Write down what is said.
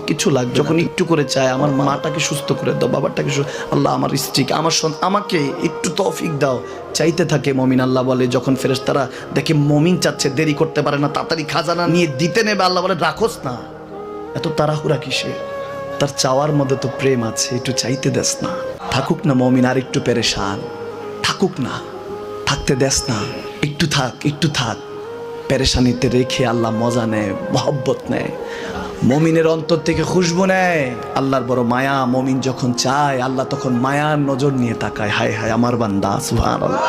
কিছু লাগবে, যখন একটু করে চায় আমার মাটাকে সুস্থ করে দাও, বাবাটাকে আল্লাহ আমার স্ত্রীকে আমার আমাকে একটু তৌফিক দাও, চাইতে থাকে মমিন। আল্লাহ বলে যখন ফেরেশতারা দেখে মমিন চাচ্ছে, দেরি করতে পারে না, তাড়াতাড়ি খাজানা নিয়ে দিতে নেবে, আল্লাহ বলে রাখোস না, এত তাড়াহুড়া কিসের, তার চাওয়ার মধ্যে তো প্রেম আছে, একটু চাইতে দেস না। থাকুক না মমিন আর একটু পেরেশান, থাকুক না, থাকতে দেস না, একটু থাক, একটু থাক। পেরেশানিতে রেখে আল্লাহ মজা নেয়, মহব্বত নেয়, মমিনের অন্তর থেকে খুশবু নেয়। আল্লাহর বড় মায়া, মমিন যখন চায় আল্লাহ তখন মায়ার নজর নিয়ে তাকায়, হায় হায় আমার বান্দা, সুবহানাল্লাহ।